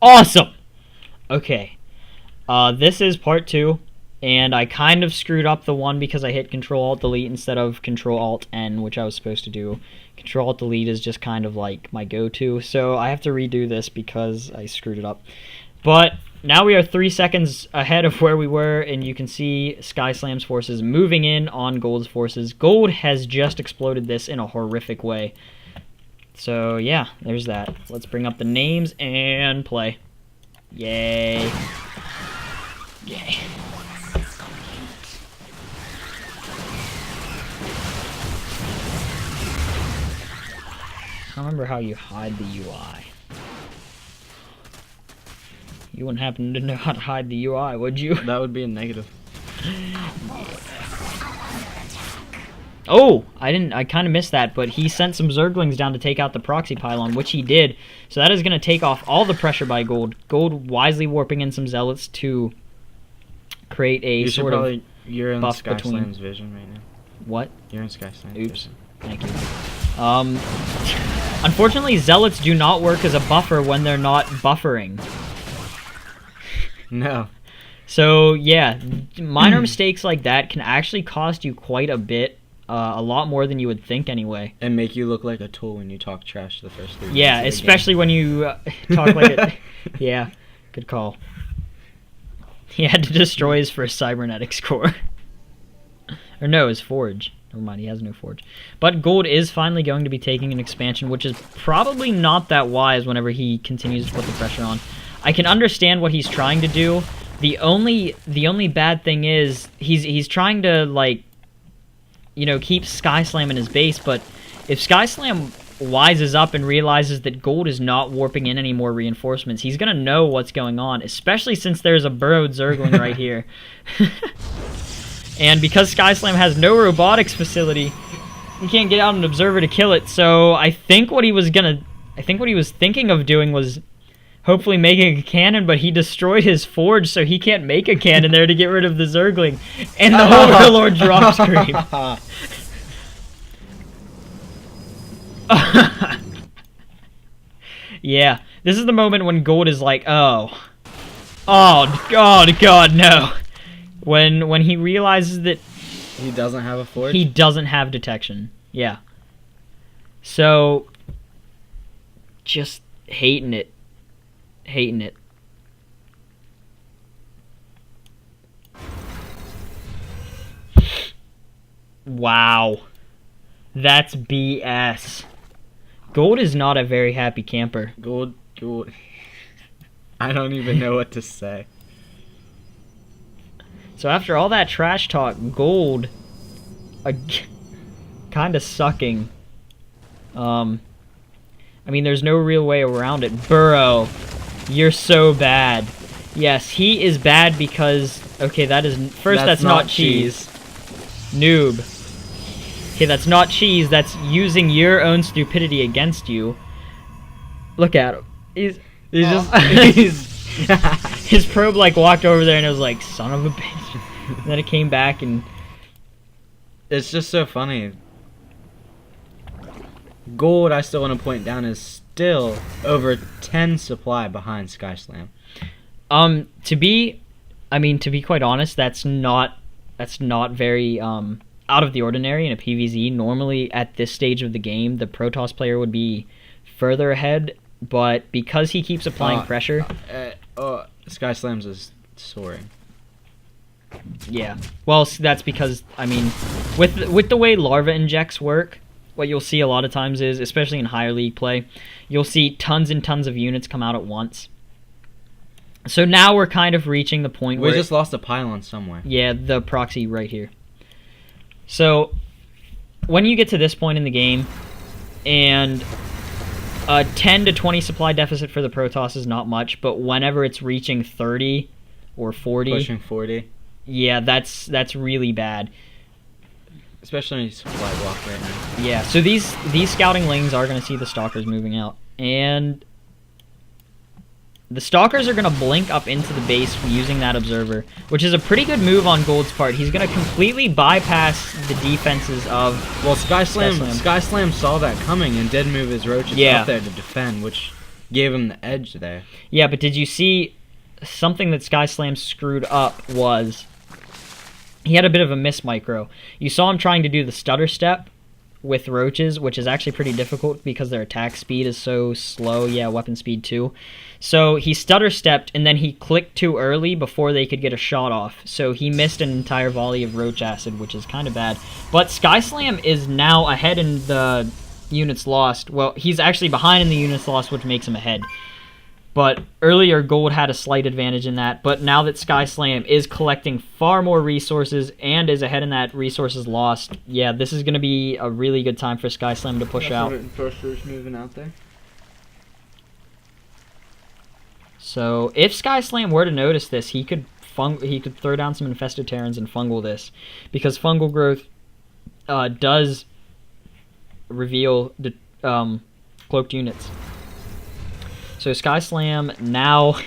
Awesome! Okay. This is part 2, and I kind of screwed up the one because I hit Control-Alt-Delete instead of Control-Alt-N, which I was supposed to do. Control-Alt-Delete is just kind of like my go-to, so I have to redo this because I screwed it up. But now we are 3 seconds ahead of where we were, and you can see Skyslam's forces moving in on Gold's forces. Gold has just exploded this in a horrific way. So yeah, there's that. Let's bring up the names and play. Yay. Yay. I don't remember how you hide the UI. You wouldn't happen to know how to hide the UI, would you? That would be a negative. Oh, I kind of missed that, but he sent some Zerglings down to take out the proxy pylon, which he did. So that is going to take off all the pressure by Gold. Gold wisely warping in some Zealots to create a sort of you're in buff Skyslam's vision right now. What? You're in Skyslam's Oops. vision. Thank you. Unfortunately, Zealots do not work as a buffer when they're not buffering. No. So, yeah, minor mistakes like that can actually cost you quite a bit. A lot more than you would think anyway. And make you look like a tool when you talk trash the first 3 minutes. Yeah, especially when you talk like it. Yeah, good call. He had to destroy his first cybernetics core. Or no, his forge. Never mind, he has no forge. But Gold is finally going to be taking an expansion, which is probably not that wise whenever he continues to put the pressure on. I can understand what he's trying to do. The only bad thing is he's trying to, like, you know, keep Skyslam in his base, but if Skyslam wises up and realizes that Gold is not warping in any more reinforcements, he's gonna know what's going on, especially since there's a burrowed Zergling right here. And because Skyslam has no robotics facility, he can't get out an observer to kill it, so I think what he was thinking of doing was hopefully making a cannon, but he destroyed his forge, so he can't make a cannon there to get rid of the Zergling. And the Overlord drop screen. Yeah, this is the moment when Gold is like, oh, God, no. When he realizes that he doesn't have a forge? He doesn't have detection. Yeah. So, just hating it. Hating it. Wow. That's BS. Gold is not a very happy camper. Gold. I don't even know what to say. So after all that trash talk, Gold kind of sucking. I mean, there's no real way around it. Burrow. You're so bad. Yes, he is bad because... Okay, that's not cheese. Noob. Okay, that's not cheese. That's using your own stupidity against you. Look at him. He's his probe, like, walked over there and it was like, son of a bitch. And then it came back and... It's just so funny. Gold, I still want to point down, is still over 10 supply behind Skyslam. To be quite honest, that's not very out of the ordinary in a PvZ. Normally at this stage of the game, the Protoss player would be further ahead, but because he keeps applying pressure, Skyslam's is soaring. Yeah. Well, that's because, I mean, with the way larva injects work, what you'll see a lot of times is, especially in higher league play, you'll see tons and tons of units come out at once. So now we're kind of reaching the point where... We just lost a pylon somewhere. Yeah, the proxy right here. So, when you get to this point in the game, and a 10 to 20 supply deficit for the Protoss is not much, but whenever it's reaching 30 or 40... Pushing 40. Yeah, that's really bad. Especially when you supply block right now. Yeah, so these scouting lanes are going to see the Stalkers moving out. And the Stalkers are going to blink up into the base using that Observer, which is a pretty good move on Gold's part. He's going to completely bypass the defenses of... Well, Skyslam saw that coming and did move his roaches up there to defend, which gave him the edge there. Yeah, but did you see something that Skyslam screwed up was he had a bit of a miss micro. You saw him trying to do the stutter step with roaches, which is actually pretty difficult because their attack speed is so slow. Yeah, weapon speed too. So he stutter stepped and then he clicked too early before they could get a shot off. So he missed an entire volley of roach acid, which is kind of bad. But Skyslam is now ahead in the units lost. Well, he's actually behind in the units lost, which makes him ahead. But earlier, Gold had a slight advantage in that. But now that Skyslam is collecting far more resources and is ahead in that resources lost, yeah, this is going to be a really good time for Skyslam to push out. Infestors moving out there. So if Skyslam were to notice this, he could throw down some infested Terrans and fungal this, because fungal growth does reveal the cloaked units. So Skyslam now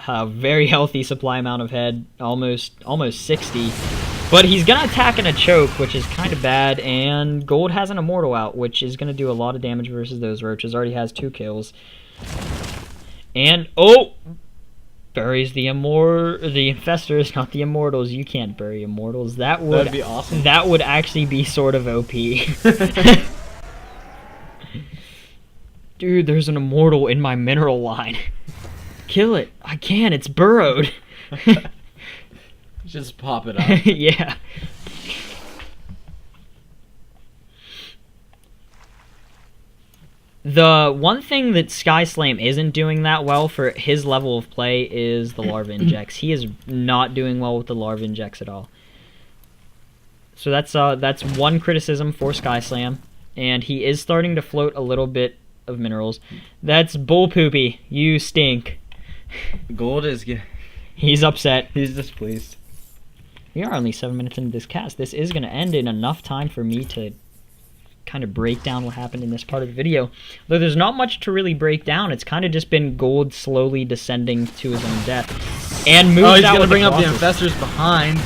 a very healthy supply amount of head, almost 60. But he's going to attack in a choke, which is kind of bad, and Gold has an Immortal out, which is going to do a lot of damage versus those roaches. Already has 2 kills. And, oh! Buries the infestors, not the immortals. You can't bury immortals. That'd be awesome. That would actually be sort of OP. Dude, there's an immortal in my mineral line. Kill it. I can't. It's burrowed. Just pop it up. Yeah. The one thing that Skyslam isn't doing that well for his level of play is the larva injects. He is not doing well with the larva injects at all. So that's one criticism for Skyslam, and he is starting to float a little bit of minerals. That's bull poopy. You stink. Gold is He's upset. He's displeased. We are only 7 minutes into this cast. This is going to end in enough time for me to kind of break down what happened in this part of the video. Though there's not much to really break down. It's kind of just been Gold slowly descending to his own death. And moves he's out gonna with bring the up the Colossus. infestors behind.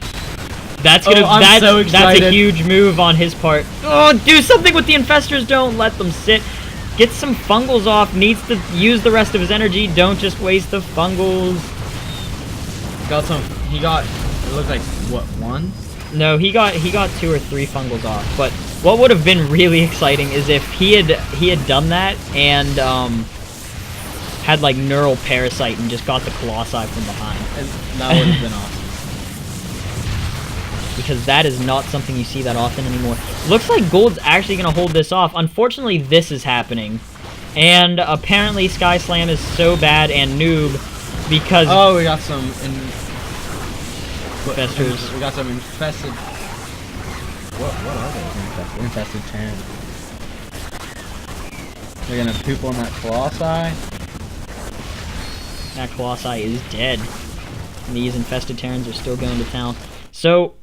That's gonna so that's a huge move on his part. Oh, do something with the infestors, don't let them sit. Get some fungals off, needs to use the rest of his energy, don't just waste the fungals. He got it looked like what, 1? No, he got 2 or 3 fungals off. But what would have been really exciting is if he had done that and had like neural parasite and just got the colossi from behind. And that would have been awesome. Because that is not something you see that often anymore. Looks like Gold's actually going to hold this off. Unfortunately, this is happening. And apparently Skyslam is so bad and noob because... Oh, we got some infestors. We got some infested... What are those infested Terrans? They're going to poop on that colossi. That colossi is dead. And these infested Terrans are still going to town. So...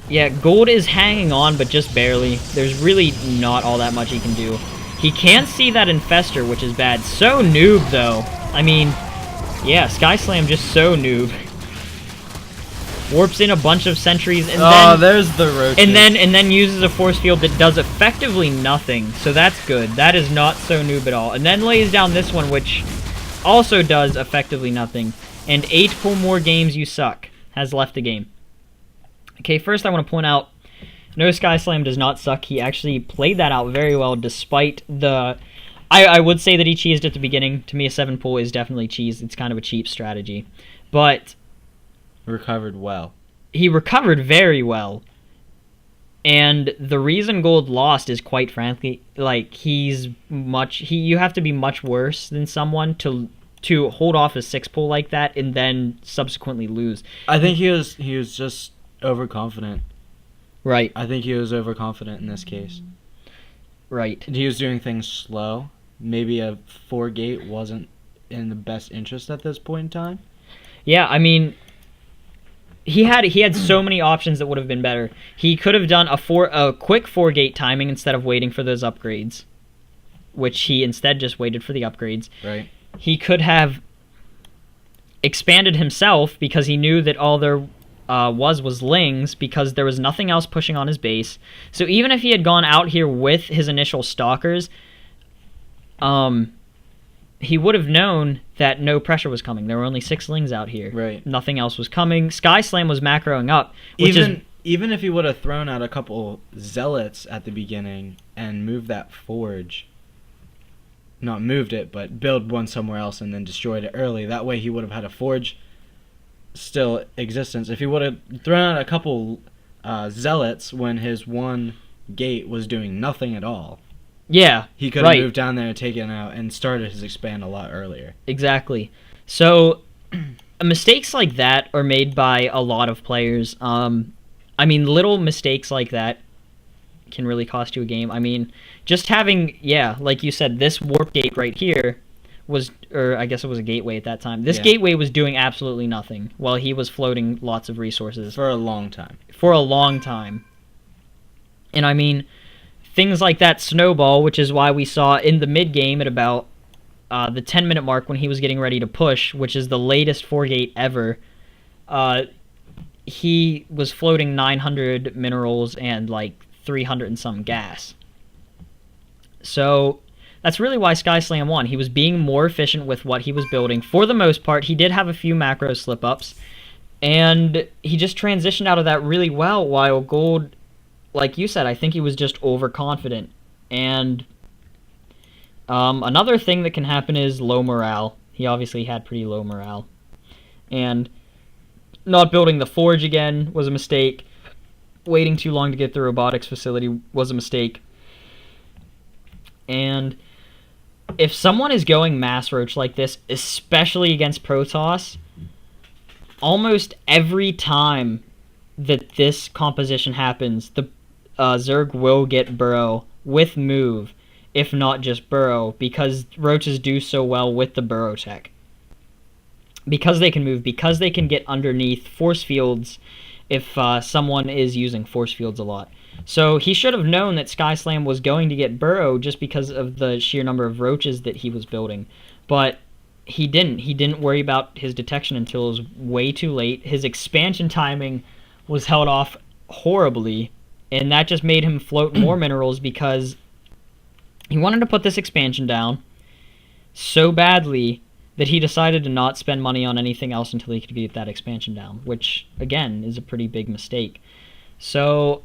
yeah, Gold is hanging on, but just barely. There's really not all that much he can do. He can't see that infestor, which is bad. So noob, though. I mean, yeah, Skyslam just so noob. Warps in a bunch of sentries, and then there's the roaches. and then uses a force field that does effectively nothing. So that's good. That is not so noob at all. And then lays down this one, which also does effectively nothing. And 8 pull more games you suck has left the game. Okay, first I want to point out, no, Skyslam does not suck. He actually played that out very well despite the... I would say that he cheesed at the beginning. To me, a 7 pull is definitely cheesed. It's kind of a cheap strategy. But... recovered well. He recovered very well. And the reason Gold lost is quite frankly, like, you have to be much worse than someone to hold off a 6 pull like that and then subsequently lose. I think he was just overconfident. Right. I think he was overconfident in this case. Right. He was doing things slow. Maybe a 4-gate wasn't in the best interest at this point in time. Yeah, I mean, he had so many options that would have been better. He could have done a quick 4-gate timing instead of waiting for those upgrades, which he instead just waited for the upgrades. Right. He could have expanded himself because he knew that all there was Lings, because there was nothing else pushing on his base. So even if he had gone out here with his initial stalkers, he would have known that no pressure was coming. There were only 6 lings out here. Right. Nothing else was coming. Skyslam was macroing up. Which Even if he would have thrown out a couple zealots at the beginning and moved that forge, not moved it, but build one somewhere else and then destroyed it early, that way he would have had a forge still existence. If he would have thrown out a couple zealots when his one gate was doing nothing at all, yeah, he could have moved down there and taken it out and started his expand a lot earlier. Exactly. So mistakes like that are made by a lot of players. I mean, little mistakes like that can really cost you a game. I mean, just having, like you said, this warp gate right here was, or I guess it was a gateway at that time. This gateway was doing absolutely nothing while he was floating lots of resources. For a long time. For a long time. And I mean, things like that snowball, which is why we saw in the mid-game at about the 10-minute mark when he was getting ready to push, which is the latest 4-gate ever, he was floating 900 minerals and like 300 and some gas. So that's really why Skyslam won. He was being more efficient with what he was building. For the most part, he did have a few macro slip-ups, and he just transitioned out of that really well, while Gold, like you said, I think he was just overconfident. And another thing that can happen is low morale. He obviously had pretty low morale. And not building the forge again was a mistake. Waiting too long to get the robotics facility was a mistake. And if someone is going mass roach like this, especially against Protoss, almost every time that this composition happens, the Zerg will get burrow with move, if not just burrow, because roaches do so well with the burrow tech. Because they can move, because they can get underneath force fields if someone is using force fields a lot. So he should have known that Skyslam was going to get burrow just because of the sheer number of roaches that he was building. But he didn't. He didn't worry about his detection until it was way too late. His expansion timing was held off horribly, and that just made him float more minerals because he wanted to put this expansion down so badly that he decided to not spend money on anything else until he could get that expansion down, which, again, is a pretty big mistake. So,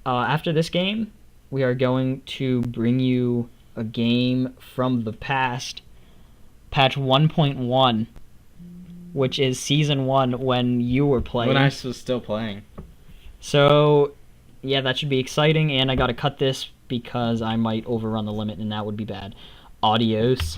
after this game, we are going to bring you a game from the past, patch 1.1, which is Season 1 when you were playing. When I was still playing. So, yeah, that should be exciting, and I gotta cut this because I might overrun the limit, and that would be bad. Adios.